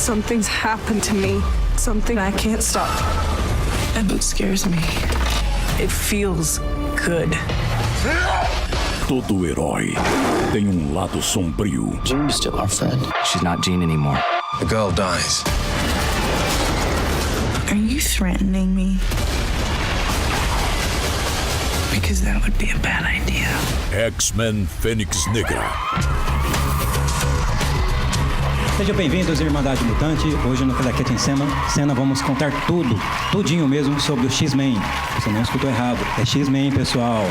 Something's happened to me. Something I can't stop. And it scares me. It feels good. Todo herói tem lado sombrio. Jean's still our friend. She's not Jean anymore. The girl dies. Are you threatening me? Because that would be a bad idea. X-Men Fênix Negra. Sejam bem-vindos à Irmandade Mutante. Hoje no Claquete em Cena vamos contar tudinho mesmo sobre o X-Men. Você não escutou errado, é X-Men, pessoal.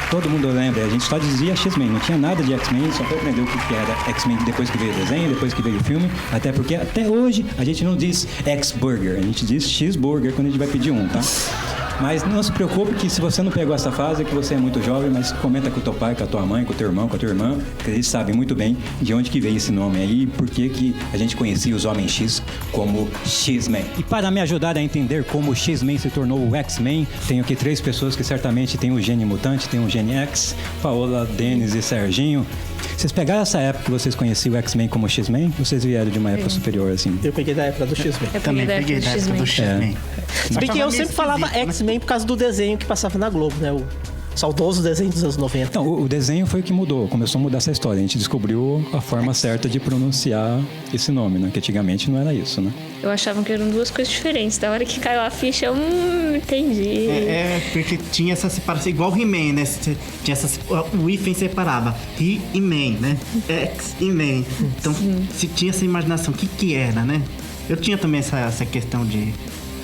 Todo mundo lembra, a gente só dizia X-Men, não tinha nada de X-Men, só foi aprender o que era X-Men depois que veio o desenho, depois que veio o filme, até porque até hoje a gente não diz X-Burger, a gente diz X-Burger quando a gente vai pedir um, tá? Mas não se preocupe que se você não pegou essa fase, é que você é muito jovem, mas comenta com o teu pai, com a tua mãe, com o teu irmão, com a tua irmã, que eles sabem muito bem de onde que veio esse nome aí e por que a gente conhecia os Homens X como X-Men. E para me ajudar a entender como o X-Men se tornou o X-Men, tenho aqui 3 pessoas que certamente têm o gene mutante, tem o gene X, Paola, Denis e Serginho. Vocês pegaram essa época que vocês conheciam o X-Men como X-Men? Ou vocês vieram de uma época superior, assim? Eu peguei da época do X-Men. Também peguei da época do X-Men. Se bem que eu sempre falava X-Men por causa do desenho que passava na Globo, né? O saudoso desenho dos anos 90. Então, o desenho foi o que mudou, começou a mudar essa história. A gente descobriu a forma certa de pronunciar esse nome, né? Que antigamente não era isso, né? Eu achava que eram 2 coisas diferentes. Da hora que caiu a ficha, eu entendi. Porque tinha essa separação, igual o He-Man, né? Tinha o hífen separava He e Man, né? X e Man. Então, se tinha essa imaginação, o que era, né? Eu tinha também essa questão de...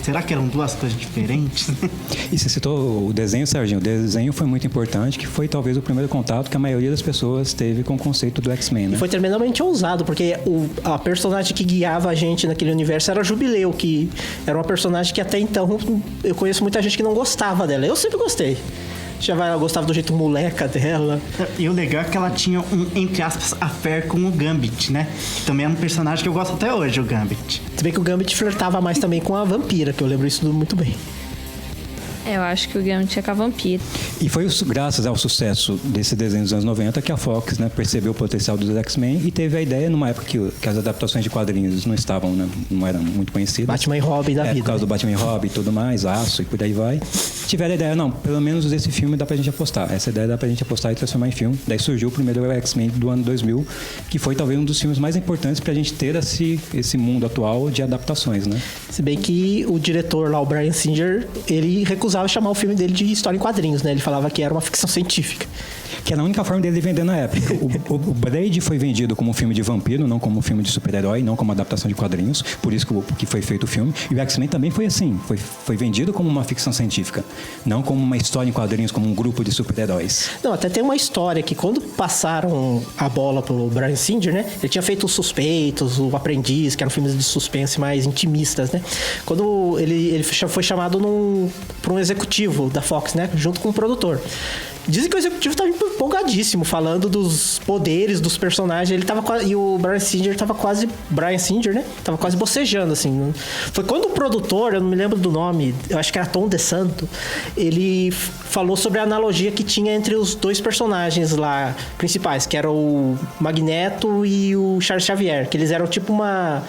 Será que eram 2 coisas diferentes? E você citou o desenho, Serginho. O desenho foi muito importante, que foi talvez o primeiro contato que a maioria das pessoas teve com o conceito do X-Men, né? E foi tremendamente ousado, porque a personagem que guiava a gente naquele universo era a Jubileu, que era uma personagem que até então eu conheço muita gente que não gostava dela. Eu sempre gostei. Ela gostava do jeito moleca dela. E o legal é que ela tinha entre aspas, affair com o Gambit, né? Que também é um personagem que eu gosto até hoje, o Gambit. Se bem que o Gambit flertava mais também com a vampira, que eu lembro isso muito bem. Eu acho que o Gambit é com a vampira. E foi graças ao sucesso desse desenho dos anos 90 que a Fox, né, percebeu o potencial dos X-Men e teve a ideia, numa época que as adaptações de quadrinhos não estavam, né, não eram muito conhecidas. Batman e Robin da vida. Por causa do Batman e Robin e tudo mais, Aço e por aí vai. Tiveram a ideia, não, pelo menos esse filme dá pra gente apostar. Essa ideia dá pra gente apostar e transformar em filme. Daí surgiu o primeiro X-Men do ano 2000, que foi talvez um dos filmes mais importantes pra gente ter esse mundo atual de adaptações, né? Se bem que o diretor lá, o Bryan Singer, ele recusava chamar o filme dele de história em quadrinhos, né? Ele falava que era uma ficção científica. Que era a única forma dele vender na época. O Blade foi vendido como um filme de vampiro, não como um filme de super-herói, não como uma adaptação de quadrinhos. Por isso que foi feito o filme. E o X-Men também foi assim. Foi vendido como uma ficção científica. Não como uma história em quadrinhos, como um grupo de super-heróis. Não, até tem uma história que quando passaram a bola pro Bryan Singer, né? Ele tinha feito Os Suspeitos, O Aprendiz, que eram filmes de suspense mais intimistas, né? Quando ele foi chamado por um executivo da Fox, né? Junto com o produtor. Dizem que o executivo estava empolgadíssimo, falando dos poderes dos personagens. E o Bryan Singer tava quase bocejando, assim. Foi quando o produtor, eu não me lembro do nome, eu acho que era Tom DeSanto, ele falou sobre a analogia que tinha entre os 2 personagens lá principais, que era o Magneto e o Charles Xavier, que eles eram tipo uma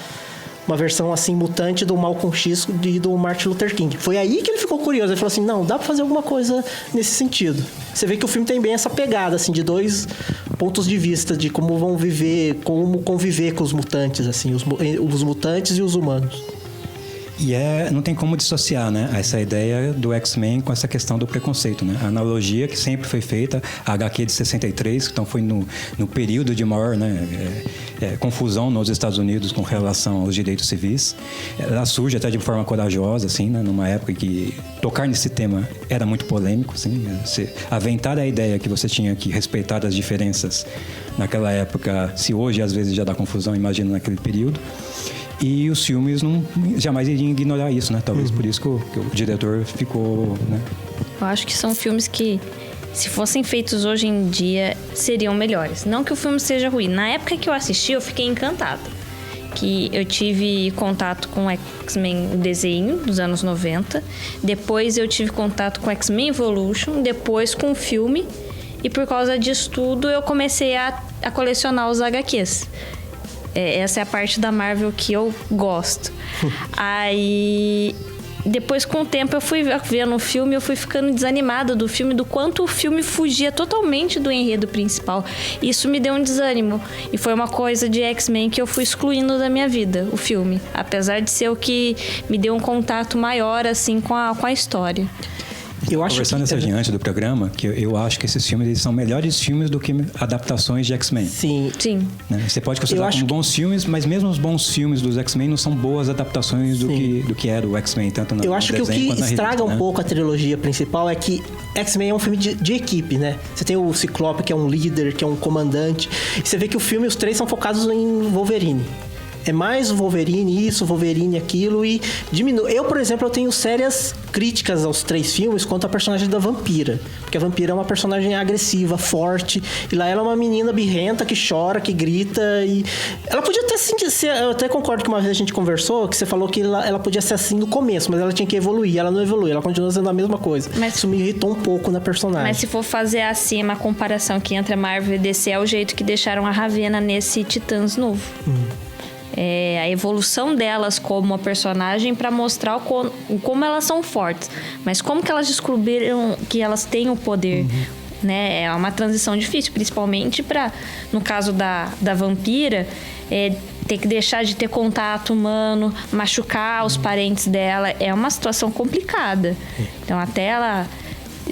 versão assim mutante do Malcolm X e do Martin Luther King. Foi aí que ele ficou curioso. Ele falou assim, não, dá pra fazer alguma coisa nesse sentido. Você vê que o filme tem bem essa pegada, assim, de 2 pontos de vista de como vão viver, como conviver com os mutantes, assim, os mutantes e os humanos. E não tem como dissociar, né, essa ideia do X-Men com essa questão do preconceito, né? A analogia que sempre foi feita, a HQ de 63, então foi no período de maior, né, confusão nos Estados Unidos com relação aos direitos civis. Ela surge até de forma corajosa, assim, né, numa época em que tocar nesse tema era muito polêmico, assim, aventar a ideia que você tinha que respeitar as diferenças naquela época, se hoje às vezes já dá confusão, imagina naquele período. E os filmes jamais iriam ignorar isso, né? Talvez por isso que o diretor ficou, né? Eu acho que são filmes que, se fossem feitos hoje em dia, seriam melhores. Não que o filme seja ruim. Na época que eu assisti, eu fiquei encantada. Que eu tive contato com X-Men, o desenho, dos anos 90. Depois eu tive contato com X-Men Evolution. Depois com o filme. E por causa disso tudo, eu comecei a colecionar os HQs. Essa é a parte da Marvel que eu gosto. Aí... Depois, com o tempo, eu fui vendo o filme, eu fui ficando desanimada do filme, do quanto o filme fugia totalmente do enredo principal. Isso me deu um desânimo. E foi uma coisa de X-Men que eu fui excluindo da minha vida, o filme. Apesar de ser o que me deu um contato maior, assim, com a história. Eu acho Conversando essa diante do programa, que eu acho que esses filmes eles são melhores filmes do que adaptações de X-Men. Sim. Né? Você pode considerar como bons filmes, mas mesmo os bons filmes dos X-Men não são boas adaptações do que era o X-Men, tanto no Eu acho que o que estraga um pouco a trilogia principal é que X-Men é um filme de equipe, né? Você tem o Ciclope, que é um líder, que é um comandante, e você vê que o filme, os três são focados em Wolverine. É mais o Wolverine isso, o Wolverine aquilo, e diminui. Eu, por exemplo, eu tenho sérias críticas aos 3 filmes quanto à personagem da Vampira. Porque a Vampira é uma personagem agressiva, forte, e lá ela é uma menina birrenta que chora, que grita, e... Ela podia até ser... Eu até concordo que uma vez a gente conversou, que você falou que ela podia ser assim no começo, mas ela tinha que evoluir. Ela não evolui, ela continua sendo a mesma coisa. Isso me irritou um pouco na personagem. Mas se for fazer assim uma comparação que entre a Marvel e DC, é o jeito que deixaram a Ravena nesse Titãs novo. A evolução delas como a personagem para mostrar como elas são fortes, mas como que elas descobriram que elas têm o poder, né? É uma transição difícil, principalmente no caso da Vampira, ter que deixar de ter contato humano, machucar os parentes dela, é uma situação complicada. Então até ela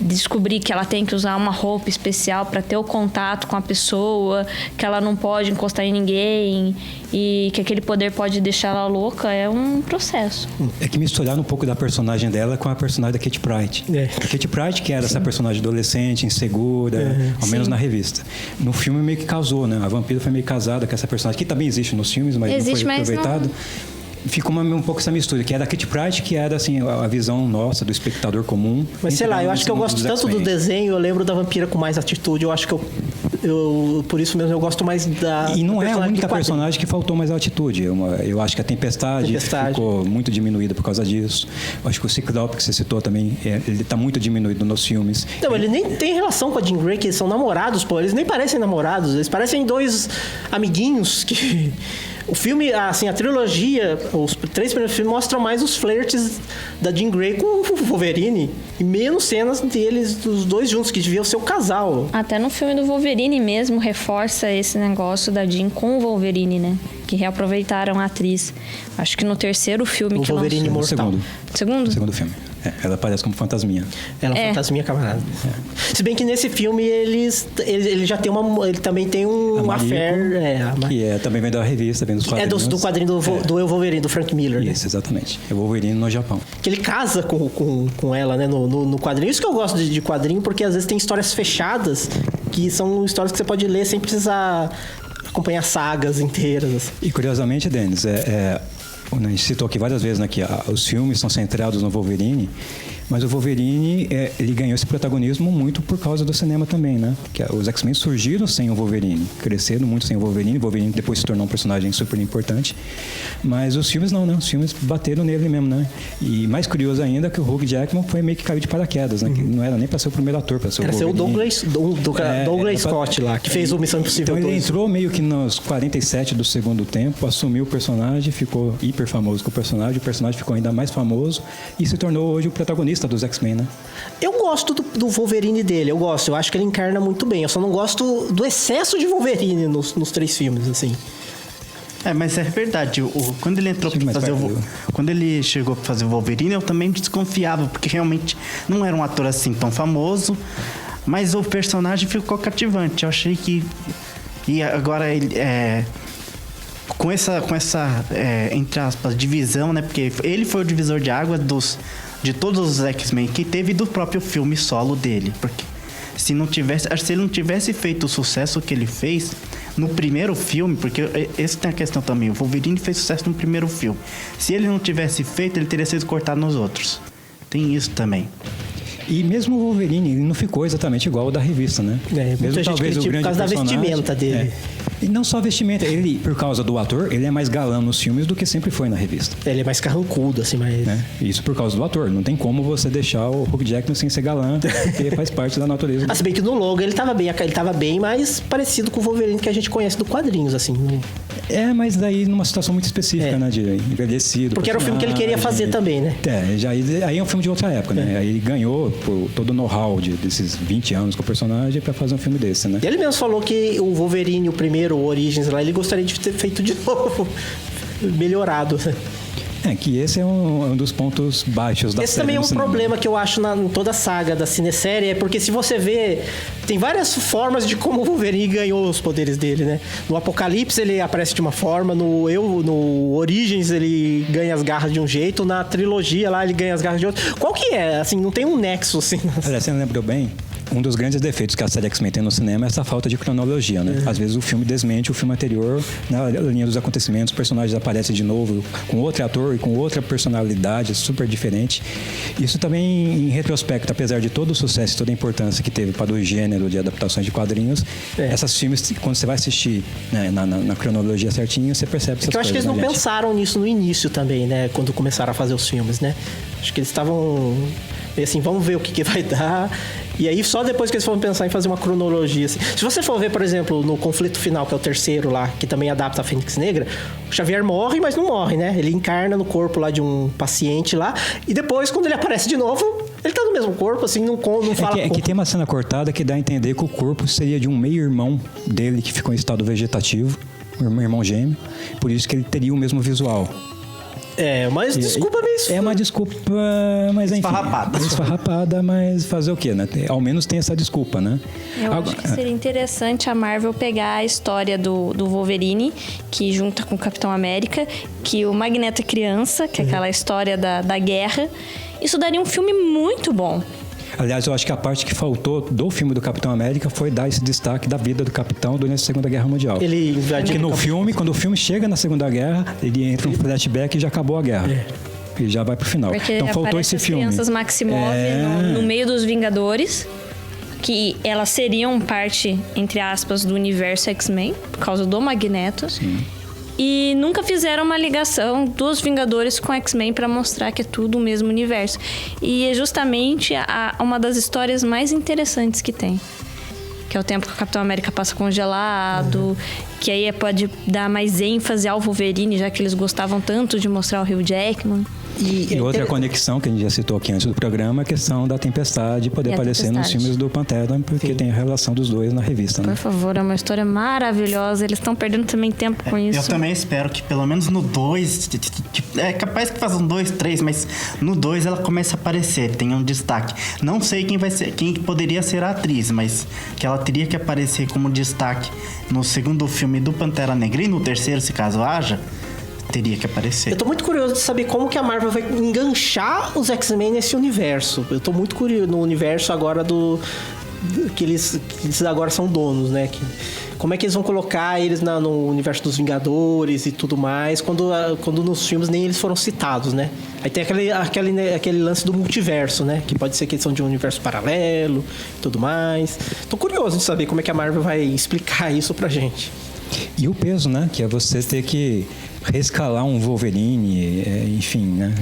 descobrir que ela tem que usar uma roupa especial para ter o contato com a pessoa, que ela não pode encostar em ninguém e que aquele poder pode deixar ela louca, é um processo. É que misturaram um pouco da personagem dela com a personagem da Kitty Pryde. A Kitty Pryde, que era essa personagem adolescente, insegura, ao menos na revista. No filme meio que casou, né? A Vampira foi meio casada com essa personagem, que também existe nos filmes, mas existe, não foi aproveitado. Não... Ficou um pouco essa mistura, que era a Kitty Pryde, que era assim, a visão nossa, do espectador comum. Mas sei lá, eu acho que eu gosto tanto do desenho, eu lembro da Vampira com mais atitude, eu acho que eu por isso mesmo eu gosto mais da... E não é a única personagem que faltou mais altitude. Eu acho que a Tempestade ficou muito diminuída por causa disso. Eu acho que o Ciclope, que você citou também, ele tá muito diminuído nos filmes. Não, ele nem tem relação com a Jean Grey, que eles são namorados, pô. Eles nem parecem namorados, eles parecem 2 amiguinhos que... O filme, assim, a trilogia, os 3 primeiros filmes mostram mais os flertes da Jean Grey com o Wolverine e menos cenas deles, dos 2 juntos, que deviam ser o casal. Até no filme do Wolverine mesmo reforça esse negócio da Jean com o Wolverine, né? Que reaproveitaram a atriz. Acho que no 3º filme o que Wolverine lançou. Mortal. Segundo filme. Ela aparece como fantasminha. Ela é um fantasminha, camarada. Se bem que nesse filme ele já tem ele também tem um affair. Que também vem da revista, vem dos quadrinhos. Do quadrinho do Eu Wolverine, do Frank Miller. Isso, né? Exatamente. É o Wolverine no Japão. Que ele casa com ela, né, no quadrinho. Isso que eu gosto de quadrinho, porque às vezes tem histórias fechadas, que são histórias que você pode ler sem precisar acompanhar sagas inteiras. E curiosamente, Denis, a gente citou aqui várias vezes, né, que os filmes são centrados no Wolverine, mas o Wolverine, ele ganhou esse protagonismo muito por causa do cinema também, né? Que os X-Men surgiram sem o Wolverine, cresceram muito sem o Wolverine. O Wolverine depois se tornou um personagem super importante. Mas os filmes não, né? Os filmes bateram nele mesmo, né? E mais curioso ainda que o Hugh Jackman foi meio que caiu de paraquedas, né? Que não era nem para ser o primeiro ator, para ser o Wolverine. Era ser o Douglas Scott lá, que fez o Missão Impossível. Então ele entrou meio que nos 47 do segundo tempo, assumiu o personagem, ficou hiper famoso com o personagem ficou ainda mais famoso e se tornou hoje o protagonista dos X-Men, né? Eu gosto do Wolverine dele, eu acho que ele encarna muito bem. Eu só não gosto do excesso de Wolverine nos 3 filmes, assim. Mas é verdade. Quando ele entrou pra fazer quando ele chegou pra fazer o Wolverine, eu também desconfiava, porque realmente não era um ator assim tão famoso, mas o personagem ficou cativante. Eu achei que agora ele com essa entre aspas divisão, né? Porque ele foi o divisor de água de todos os X-Men que teve do próprio filme solo dele, porque se ele não tivesse feito o sucesso que ele fez no primeiro filme, porque esse tem a questão também, o Wolverine fez sucesso no primeiro filme. Se ele não tivesse feito, ele teria sido cortado nos outros. Tem isso também. E mesmo o Wolverine, ele não ficou exatamente igual ao da revista, né? Mesmo talvez o grande por causa da vestimenta dele. E não só vestimenta, ele, por causa do ator, ele é mais galã nos filmes do que sempre foi na revista. Ele é mais carrancudo, assim, mas... Isso por causa do ator. Não tem como você deixar o Hugh Jackman sem ser galã, porque faz parte da natureza. Se bem que no logo ele tava bem mais parecido com o Wolverine que a gente conhece do quadrinhos, assim. Mas daí numa situação muito específica, né? De envelhecido. Porque era o filme que ele queria fazer também, né? Aí é um filme de outra época, né? Aí ganhou por todo o know-how desses 20 anos com o personagem pra fazer um filme desse, né? E ele mesmo falou que o Wolverine, o primeiro, o Origins lá, ele gostaria de ter feito de novo. Melhorado. Que esse é um dos pontos baixos da série. Esse também é um problema que eu acho em toda a saga da cinesérie, é porque se você vê, tem várias formas de como o Wolverine ganhou os poderes dele, né? No Apocalipse ele aparece de uma forma, no Origins ele ganha as garras de um jeito, na trilogia lá ele ganha as garras de outro. Qual que é? Assim, não tem um nexo, assim. Olha, você não lembrou bem? Um dos grandes defeitos que a série X-Men tem no cinema é essa falta de cronologia, né? Às vezes o filme desmente o filme anterior na linha dos acontecimentos, os personagens aparecem de novo com outro ator e com outra personalidade super diferente. Isso também, em retrospecto, apesar de todo o sucesso e toda a importância que teve para o gênero de adaptações de quadrinhos, essas filmes, quando você vai assistir, né, na cronologia certinho, você percebe essas coisas. Eu acho que eles não pensaram nisso no início também, né? Quando começaram a fazer os filmes, né? Acho que eles estavam... assim, vamos ver o que vai dar. E aí, só depois que eles foram pensar em fazer uma cronologia, assim. Se você for ver, por exemplo, no Conflito Final, que é o terceiro lá, que também adapta a Fênix Negra, o Xavier morre, mas não morre, né? Ele encarna no corpo lá de um paciente lá, e depois, quando ele aparece de novo, ele tá no mesmo corpo, assim, não fala... É que tem uma cena cortada que dá a entender que o corpo seria de um meio-irmão dele que ficou em estado vegetativo, um irmão gêmeo, por isso que ele teria o mesmo visual. Mas desculpa mesmo. É uma desculpa, mas enfim. Esfarrapada, mas fazer o quê, né? Ao menos tem essa desculpa, né? Eu acho que seria interessante a Marvel pegar a história do Wolverine, que junta com o Capitão América, que o Magneto é criança, que é aquela história da guerra. Isso daria um filme muito bom. Aliás, eu acho que a parte que faltou do filme do Capitão América foi dar esse destaque da vida do Capitão durante a Segunda Guerra Mundial. Ele invadiu. Porque no filme, quando o filme chega na Segunda Guerra, ele entra um flashback e já acabou a guerra. E já vai pro final. Porque então faltou esse filme. As crianças Maximov no meio dos Vingadores, que elas seriam parte, entre aspas, do universo X-Men, por causa do Magneto. Sim. E nunca fizeram uma ligação dos Vingadores com X-Men para mostrar que é tudo o mesmo universo. E é justamente uma das histórias mais interessantes que tem. Que é o tempo que o Capitão América passa congelado, que aí pode dar mais ênfase ao Wolverine, já que eles gostavam tanto de mostrar o Hugh Jackman. E outra conexão que a gente já citou aqui antes do programa, a questão da Tempestade poder aparecer nos filmes do Pantera, porque tem a relação dos dois na revista, né? Por favor, é uma história maravilhosa. Eles estão perdendo também tempo com isso. Eu também espero que pelo menos no 2, é capaz que façam 2, 3, mas no 2 ela comece a aparecer, tem um destaque. Não sei quem poderia ser a atriz, mas que ela teria que aparecer como destaque no segundo filme do Pantera Negra e no terceiro, se caso haja, teria que aparecer. Eu tô muito curioso de saber como que a Marvel vai enganchar os X-Men nesse universo. Eu tô muito curioso no universo agora que eles agora são donos, né? Como é que eles vão colocar eles no universo dos Vingadores e tudo mais, quando nos filmes nem eles foram citados, né? Aí tem aquele lance do multiverso, né? Que pode ser que eles são de um universo paralelo e tudo mais. Tô curioso de saber como é que a Marvel vai explicar isso pra gente. E o peso, né? Que é você ter que reescalar um Wolverine, enfim, né?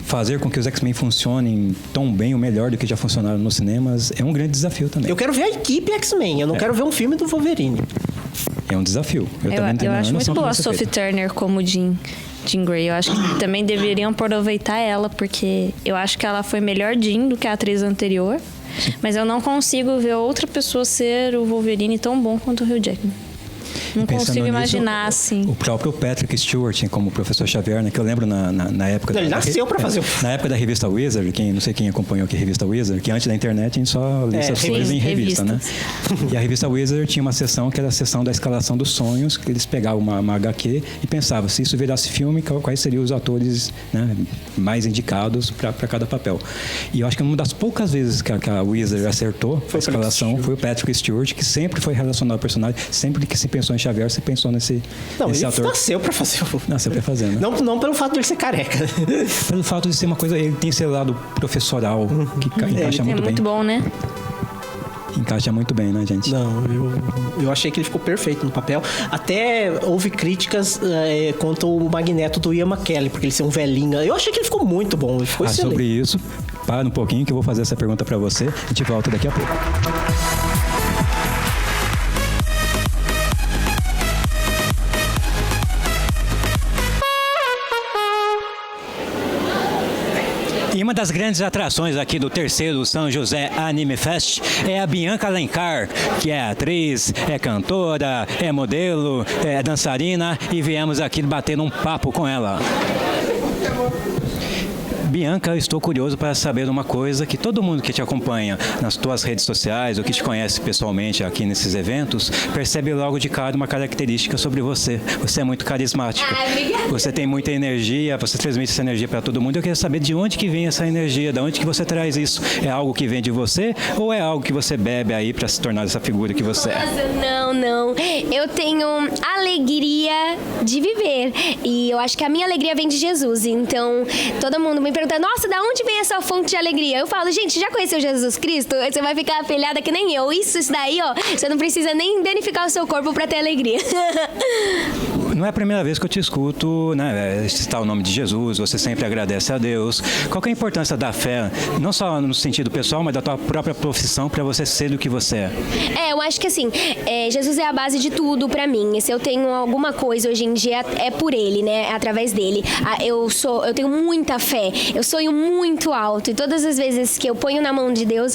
Fazer com que os X-Men funcionem tão bem ou melhor do que já funcionaram nos cinemas é um grande desafio também. Eu quero ver a equipe X-Men, eu não quero ver um filme do Wolverine. É um desafio. Eu acho muito boa a Sophie Turner como Jean Grey. Eu acho que também deveriam aproveitar ela, porque eu acho que ela foi melhor Jean do que a atriz anterior. Sim. Mas eu não consigo ver outra pessoa ser o Wolverine tão bom quanto o Hugh Jackman. Não consigo imaginar assim. O próprio Patrick Stewart, como professor Xavier, né, que eu lembro na época... Ele nasceu pra fazer Na época da revista Wizard, não sei quem acompanhou aqui a revista Wizard, que antes da internet a gente só lia essas coisas em revista, né? E a revista Wizard tinha uma seção que era a seção da escalação dos sonhos, que eles pegavam uma HQ e pensavam, se isso virasse filme, quais seriam os atores, né, mais indicados para cada papel. E eu acho que uma das poucas vezes que a Wizard acertou a escalação foi o Patrick Stewart, que sempre foi relacionado ao personagem, sempre que se pensou em Xavier, você pensou nesse ator. Nasceu pra fazer o... Nasceu pra fazer, né? Não pelo fato de ele ser careca. Pelo fato de ser uma coisa... Ele tem esse lado professoral que encaixa muito bem. É muito bom, né? Encaixa muito bem, né, gente? Não, eu achei que ele ficou perfeito no papel. Até houve críticas quanto o Magneto do Ian McKellen, porque ele ser um velhinho. Eu achei que ele ficou muito bom. Ele ficou excelente. Sobre isso, para um pouquinho que eu vou fazer essa pergunta pra você. A gente volta daqui a pouco. E uma das grandes atrações aqui do terceiro São José Anime Fest é a Bianca Alencar, que é atriz, é cantora, é modelo, é dançarina, e viemos aqui bater um papo com ela. Bianca, eu estou curioso para saber uma coisa que todo mundo que te acompanha nas tuas redes sociais ou que te conhece pessoalmente aqui nesses eventos, percebe logo de cara uma característica sobre você. Você é muito carismática. Você tem muita energia, você transmite essa energia para todo mundo. Eu queria saber de onde que vem essa energia, de onde que você traz isso. É algo que vem de você ou é algo que você bebe aí para se tornar essa figura que você é? Não. Eu tenho alegria de viver. E eu acho que a minha alegria vem de Jesus. Então, todo mundo me pergunta, nossa, da onde vem essa fonte de alegria? Eu falo, gente, já conheceu Jesus Cristo? Você vai ficar apelhada que nem eu. Isso daí, ó, você não precisa nem danificar o seu corpo pra ter alegria. Não é a primeira vez que eu te escuto, né, citar o nome de Jesus, você sempre agradece a Deus. Qual que é a importância da fé, não só no sentido pessoal, mas da tua própria profissão para você ser do que você é? Eu acho que assim, Jesus é a base de tudo pra mim. E se eu tenho alguma coisa hoje em dia, é por Ele, né, é através dele. Eu tenho muita fé, eu sonho muito alto e todas as vezes que eu ponho na mão de Deus,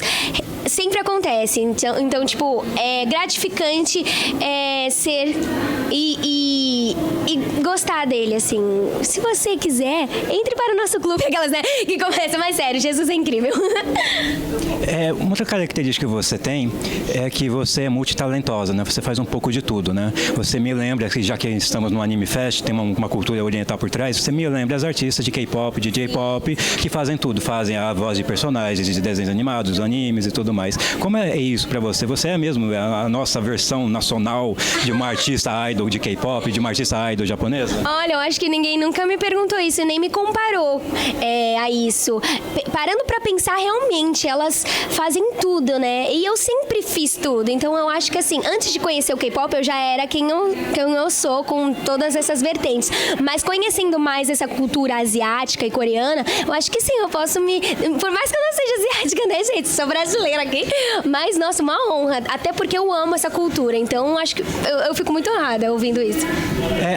sempre acontece. Então tipo, é gratificante ser e gostar dele, assim. Se você quiser, entre para o nosso clube, aquelas, né, que começa mais sério. Jesus é incrível. Uma outra característica que você tem é que você é multitalentosa, né? Você faz um pouco de tudo, né? Você me lembra, já que estamos no Anime Fest, tem uma cultura oriental por trás, você me lembra as artistas de K-pop, de J-pop, que fazem tudo, fazem a voz de personagens, de desenhos animados, animes e tudo mais. Como é isso pra você? Você é mesmo a nossa versão nacional de uma artista idol de K-pop, de uma artista idol japonesa? Olha, eu acho que ninguém nunca me perguntou isso, nem me comparou a isso. Parando pra pensar, realmente, elas fazem tudo, né? E eu sempre fiz tudo. Então eu acho que assim, antes de conhecer o K-pop, eu já era quem eu sou, com todas essas vertentes. Mas conhecendo mais essa cultura asiática e coreana, eu acho que sim, eu posso por mais que eu não seja asiática, né, gente? Sou brasileira aqui. Mas, nossa, uma honra. Até porque eu amo essa cultura. Então, acho que eu fico muito honrada ouvindo isso.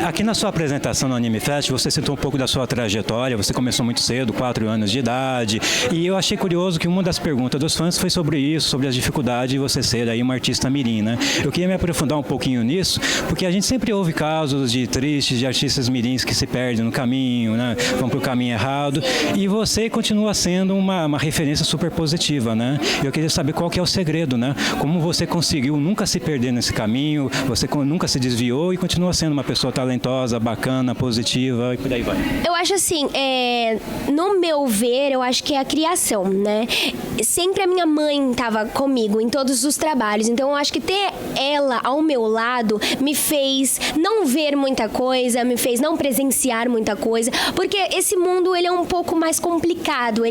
Aqui na sua apresentação no Anime Fest, você citou um pouco da sua trajetória. Você começou muito cedo, 4 anos de idade. E eu achei curioso que uma das perguntas dos fãs foi sobre isso, sobre as dificuldades de você ser aí uma artista mirim, né? Eu queria me aprofundar um pouquinho nisso, porque a gente sempre ouve casos de artistas mirins que se perdem no caminho, né? Vão pro caminho errado. E você continua sendo uma referência super positiva, né? Eu queria saber qual que é o segredo, né? Como você conseguiu nunca se perder nesse caminho, você nunca se desviou e continua sendo uma pessoa talentosa, bacana, positiva e por aí vai. Eu acho assim, no meu ver, eu acho que é a criação, né? Sempre a minha mãe estava comigo em todos os trabalhos, então eu acho que ter ela ao meu lado me fez não ver muita coisa, me fez não presenciar muita coisa, porque esse mundo, ele é um pouco mais complicado.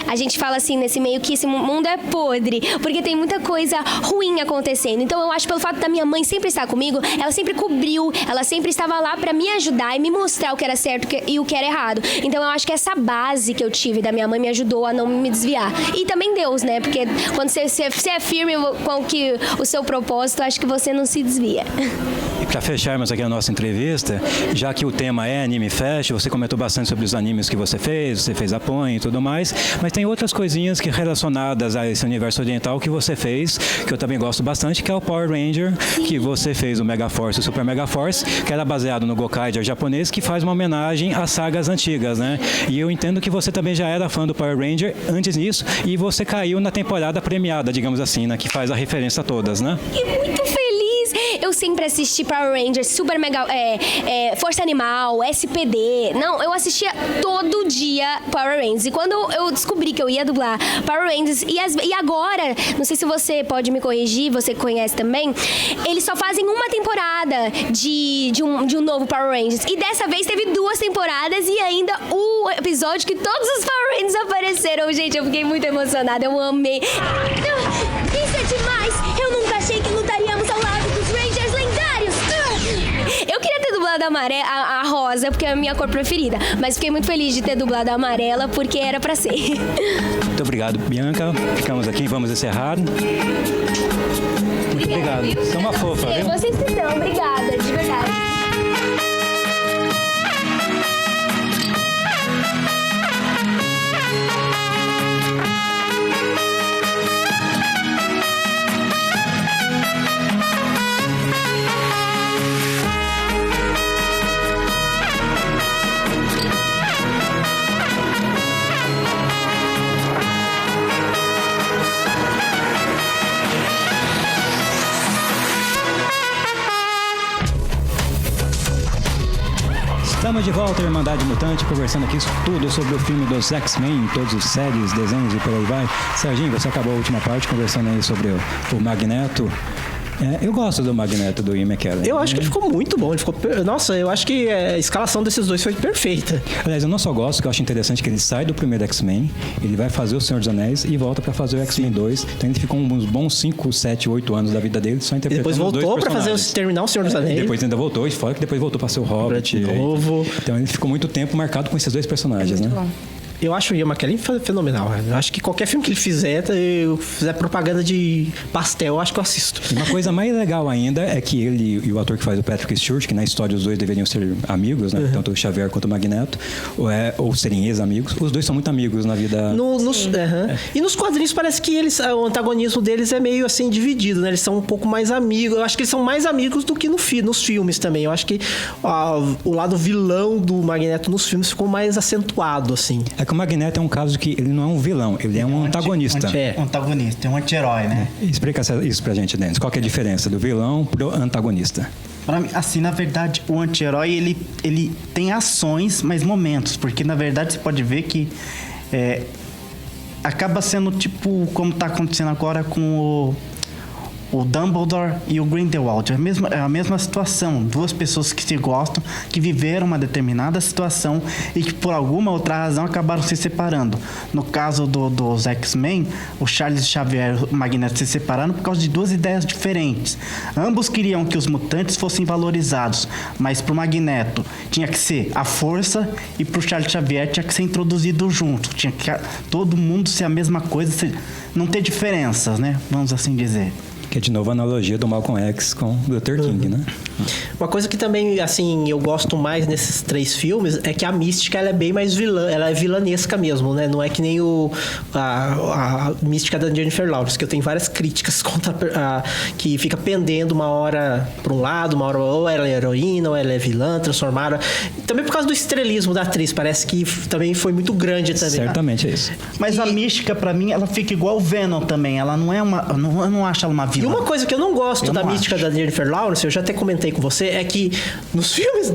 A gente fala assim nesse meio que esse mundo é podre, porque tem muita coisa ruim acontecendo. Então eu acho que pelo fato da minha mãe sempre estar comigo, ela sempre cobriu, ela sempre estava lá pra me ajudar e me mostrar o que era certo e o que era errado. Então eu acho que essa base que eu tive da minha mãe me ajudou a não me desviar. E também Deus, né? Porque quando você é firme com o seu propósito, acho que você não se desvia. E para fecharmos aqui a nossa entrevista, já que o tema é Anime Fest, você comentou bastante sobre os animes que você fez Apoio e tudo mais, mas tem outras coisinhas que relacionadas a esse universo oriental que você fez, que eu também gosto bastante, que é o Power Ranger, que você fez o Mega Force e o Super Mega Force, que era baseado no Gokaiger japonês, que faz uma homenagem às sagas antigas, né? E eu entendo que você também já era fã do Power Ranger antes disso, e você caiu na temporada premiada, digamos assim, né? Que faz a referência a todas, né? E muito feliz! Eu sempre assisti Power Rangers, Super Mega, Força Animal, SPD. Não, eu assistia todo dia Power Rangers. E quando eu descobri que eu ia dublar Power Rangers, e agora, não sei se você pode me corrigir, você conhece também, eles só fazem uma temporada de um novo Power Rangers. E dessa vez teve 2 temporadas e ainda o episódio que todos os Power Rangers apareceram. Gente, eu fiquei muito emocionada, eu amei. Isso é demais! Eu nunca achei que lutaríamos ao lado dos Rangers lendários! Eu queria ter dublado a rosa, porque é a minha cor preferida. Mas fiquei muito feliz de ter dublado a amarela, porque era pra ser. Muito obrigado, Bianca. Ficamos aqui, vamos encerrar. Muito obrigado. Você é uma fofa, viu? Vocês que são, obrigada, de verdade. Estamos de volta, Irmandade Mutante, conversando aqui tudo sobre o filme dos X-Men, todos os séries, desenhos e por aí vai. Serginho, você acabou a última parte conversando aí sobre o Magneto. Eu gosto do Magneto do Ian McKellen. Eu acho que ele ficou muito bom. Nossa, eu acho que a escalação desses dois foi perfeita. Aliás, eu não só gosto, que eu acho interessante que ele sai do primeiro X-Men, ele vai fazer o Senhor dos Anéis e volta pra fazer o X-Men 2. Então ele ficou uns bons 5, 7, 8 anos da vida dele só interpretando Depois voltou pra terminar o Senhor dos Anéis. Depois ainda voltou, e fora que depois voltou pra ser o Hobbit. De novo. Então ele ficou muito tempo marcado com esses dois personagens, né? Bom. Eu acho o Ian McKellen fenomenal. Eu acho que qualquer filme que ele fizer propaganda de pastel, eu acho que eu assisto. E uma coisa mais legal ainda é que ele e o ator que faz o Patrick Stewart, que na história os dois deveriam ser amigos, né? Tanto o Xavier quanto o Magneto, ou serem ex-amigos. Os dois são muito amigos na vida. E nos quadrinhos parece que o antagonismo deles é meio assim dividido, né? Eles são um pouco mais amigos. Eu acho que eles são mais amigos do que nos filmes também. Eu acho que o lado vilão do Magneto nos filmes ficou mais acentuado, assim. É que o Magneto é um caso que ele não é um vilão, ele é um antagonista. Antagonista, é um anti-herói, né? Explica isso pra gente, Denis. Qual que é a diferença do vilão pro antagonista? Pra mim, assim, na verdade, o anti-herói, ele tem ações, mas momentos. Porque, na verdade, você pode ver que acaba sendo tipo como tá acontecendo agora com o Dumbledore e o Grindelwald. É a mesma situação. Duas pessoas que se gostam, que viveram uma determinada situação e que por alguma outra razão acabaram se separando. No caso dos X-Men, o Charles Xavier e o Magneto se separaram por causa de duas ideias diferentes. Ambos queriam que os mutantes fossem valorizados, mas pro Magneto tinha que ser a força e pro Charles Xavier tinha que ser introduzido junto. Tinha que todo mundo ser a mesma coisa, não ter diferenças, né? Vamos assim dizer. Que é de novo a analogia do Malcolm X com Luther King, né? Uma coisa que também, assim, eu gosto mais nesses 3 filmes é que a mística, ela é bem mais vilã, ela é vilanesca mesmo, né? Não é que nem a mística da Jennifer Lawrence, que eu tenho várias críticas contra que fica pendendo uma hora para um lado, uma hora ou ela é heroína, ou ela é vilã, transformada. Também por causa do estrelismo da atriz, parece que também foi muito grande também. Certamente é isso. Mas a mística, pra mim, ela fica igual o Venom também. Ela não é eu não acho ela uma vilã. E uma coisa que eu não gosto da mística da Jennifer Lawrence, eu já até comentei com você, é que nos filmes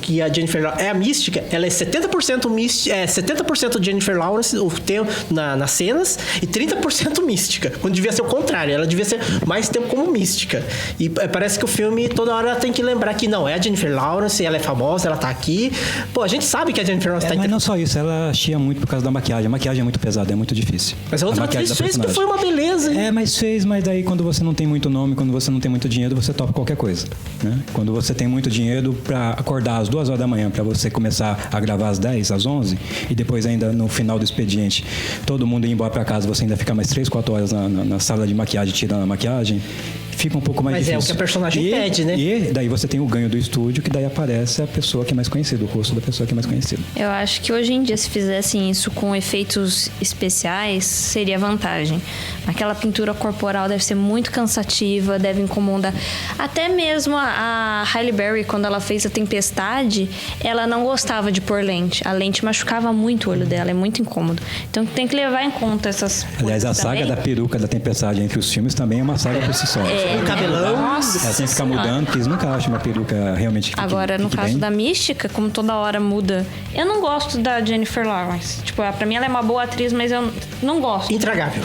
que a Jennifer Lawrence é a mística, ela é 70% mística, 70% Jennifer Lawrence o tempo nas cenas e 30% mística, quando devia ser o contrário, ela devia ser mais tempo como mística. E parece que o filme toda hora tem que lembrar que não, é a Jennifer Lawrence, ela é famosa, ela tá aqui. Pô, a gente sabe que a Jennifer Lawrence tá Mas não só isso, ela chia muito por causa da maquiagem. A maquiagem é muito pesada, é muito difícil. Mas a outra atriz fez que foi uma beleza, hein? Mas daí quando você não tem muito nome, quando você não tem muito dinheiro, você topa qualquer coisa, né? Quando você tem muito dinheiro pra acordar às 2 horas da manhã, pra você começar a gravar às 10, às 11, e depois ainda no final do expediente, todo mundo ir embora pra casa, você ainda fica mais 3, 4 horas na sala de maquiagem, tirando a maquiagem, fica um pouco mais difícil. Mas é o que a personagem pede, né? E daí você tem o ganho do estúdio, que daí aparece a pessoa que é mais conhecida, o rosto da pessoa que é mais conhecida. Eu acho que hoje em dia, se fizessem isso com efeitos especiais, seria vantagem. Aquela pintura corporal deve ser muito cansativa, deve incomodar. Até mesmo a Halle Berry, quando ela fez a Tempestade, ela não gostava de pôr lente. A lente machucava muito o olho dela, é muito incômodo. Então tem que levar em conta essas coisas. Aliás, a saga da peruca da Tempestade entre os filmes também é uma saga por si só. O cabelão. Nossa, ela tem que ficar mudando, porque eles nunca acham uma peruca realmente que Agora, no caso bem. da Mística, como toda hora muda... Eu não gosto da Jennifer Lawrence. Tipo, pra mim ela é uma boa atriz, mas eu não gosto. Intragável.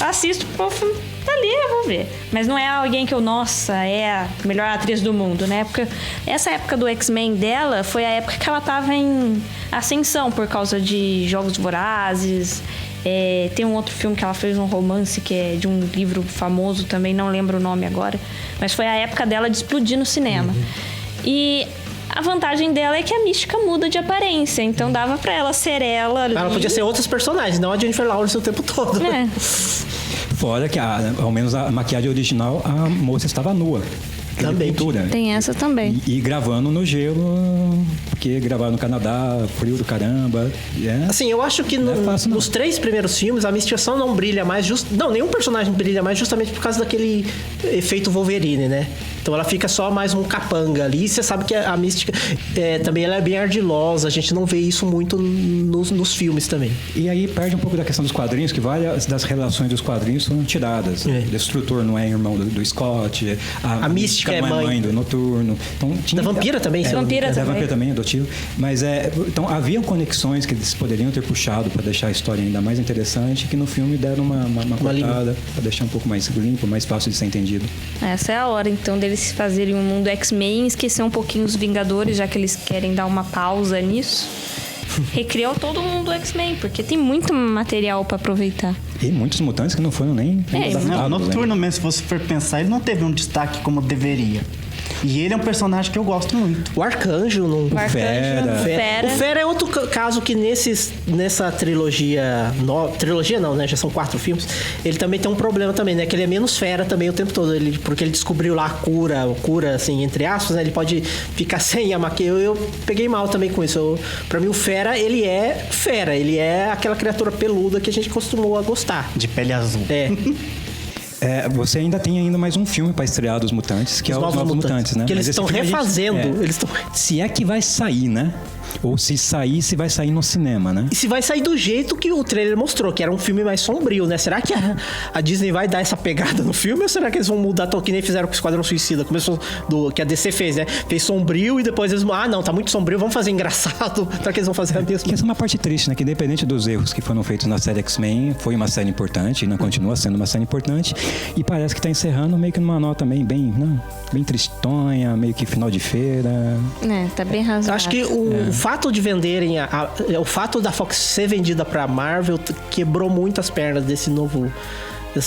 Eu assisto, pô, tá ali, eu vou ver. Mas não é alguém que nossa, é a melhor atriz do mundo, né? Porque essa época do X-Men dela foi a época que ela tava em ascensão por causa de Jogos Vorazes. Tem um outro filme que ela fez um romance que é de um livro famoso também, não lembro o nome agora, mas foi a época dela de explodir no cinema. E a vantagem dela é que a Mística muda de aparência, então dava pra ela ser ela ali. Ela podia ser outros personagens, não a Jennifer Lawrence o tempo todo. Fora que, ao menos a maquiagem original, a moça estava nua. Também. Pintura. Tem essa também. E gravando no gelo, porque gravaram no Canadá, frio do caramba. Assim, eu acho que nos 3 primeiros filmes, a Mística não brilha mais. Nenhum personagem brilha mais justamente por causa daquele efeito Wolverine, né? Então ela fica só mais um capanga ali. E você sabe que a Mística também ela é bem ardilosa. A gente não vê isso muito nos filmes também. E aí perde um pouco da questão dos quadrinhos, que várias das relações dos quadrinhos foram tiradas. O Destrutor não é irmão do Scott, a Mística é não é mãe do Noturno. Então, da Vampira também. Da Vampira também, adotivo. Mas então haviam conexões que eles poderiam ter puxado para deixar a história ainda mais interessante, que no filme deram uma cortada para deixar um pouco mais limpo, mais fácil de ser entendido. Essa é a hora, então, deles fazerem um mundo X-Men e esquecer um pouquinho os Vingadores, já que eles querem dar uma pausa nisso. Recriou todo mundo X-Men, porque tem muito material pra aproveitar. E muitos mutantes que não foram nem adaptados. Não, Noturno mesmo, se você for pensar, ele não teve um destaque como deveria. E ele é um personagem que eu gosto muito. O Arcanjo não... O Fera. O Fera é outro caso que nessa trilogia... Trilogia não, né? Já são 4 filmes. Ele também tem um problema também, né? Que ele é menos fera também o tempo todo. Porque ele descobriu lá a cura, assim, entre aspas, né? Ele pode ficar sem a maquiagem. Eu peguei mal também com isso. Pra mim, o Fera, ele é fera. Ele é aquela criatura peluda que a gente costumou a gostar. De pele azul. Você ainda tem mais um filme para estrear dos Mutantes, que é os Novos Mutantes, né? Que eles estão refazendo. Se é que vai sair, né? Ou se vai sair no cinema, né? E se vai sair do jeito que o trailer mostrou, que era um filme mais sombrio, né? Será que a Disney vai dar essa pegada no filme? Ou será que eles vão mudar, que nem fizeram com o Esquadrão Suicida? Começou que a DC fez, né? Fez sombrio e depois eles... não, tá muito sombrio, vamos fazer engraçado. Será que eles vão fazer a mesma? Que essa é uma parte triste, né? Que independente dos erros que foram feitos na série X-Men, foi uma série importante, e não continua sendo uma série importante. E parece que tá encerrando meio que numa nota bem tristonha, meio que final de feira. Tá bem razoável. Acho que o fato de venderem o fato da Fox ser vendida pra Marvel quebrou muito as pernas dessa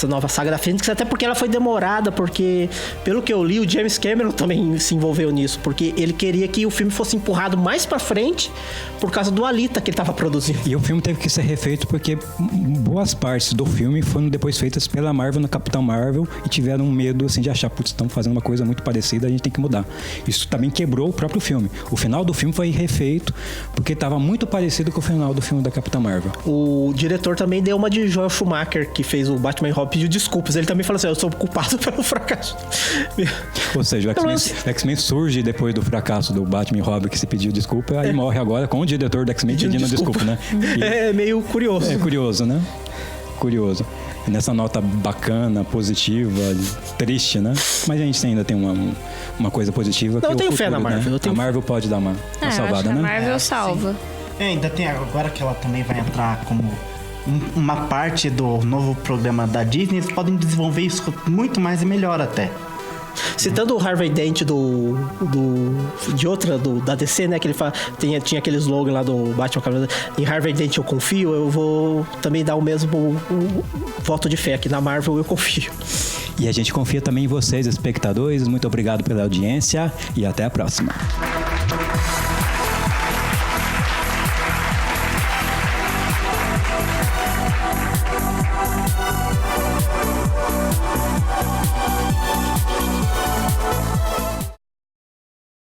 nova saga da Fênix, até porque ela foi demorada, porque, pelo que eu li, o James Cameron também se envolveu nisso, porque ele queria que o filme fosse empurrado mais pra frente por causa do Alita que ele tava produzindo. E o filme teve que ser refeito porque boas partes do filme foram depois feitas pela Marvel no Capitão Marvel e tiveram medo, assim, de achar, putz, estão fazendo uma coisa muito parecida, a gente tem que mudar. Isso também quebrou o próprio filme. O final do filme foi refeito porque estava muito parecido com o final do filme da Capitã Marvel. O diretor também deu uma de Joel Schumacher, que fez o Batman e Robin, pediu desculpas. Ele também falou assim, eu sou culpado pelo fracasso. Ou seja, o X-Men surge depois do fracasso do Batman e Robin, que se pediu desculpa, aí morre agora com o diretor do X-Men pedindo desculpa, né? É meio curioso. É curioso, né? Curioso. Nessa nota bacana, positiva, triste, né? Mas a gente ainda tem uma coisa positiva. Não, eu tenho fé na Marvel. Né? A Marvel pode dar uma salvada, né? A Marvel salva. Ainda tem agora que ela também vai entrar como uma parte do novo programa da Disney, eles podem desenvolver isso muito mais e melhor até. Citando o Harvey Dent da DC, né? Que ele tinha aquele slogan lá do Batman, em Harvey Dent eu confio, eu vou também dar o mesmo voto de fé aqui na Marvel, eu confio. E a gente confia também em vocês, espectadores. Muito obrigado pela audiência e até a próxima.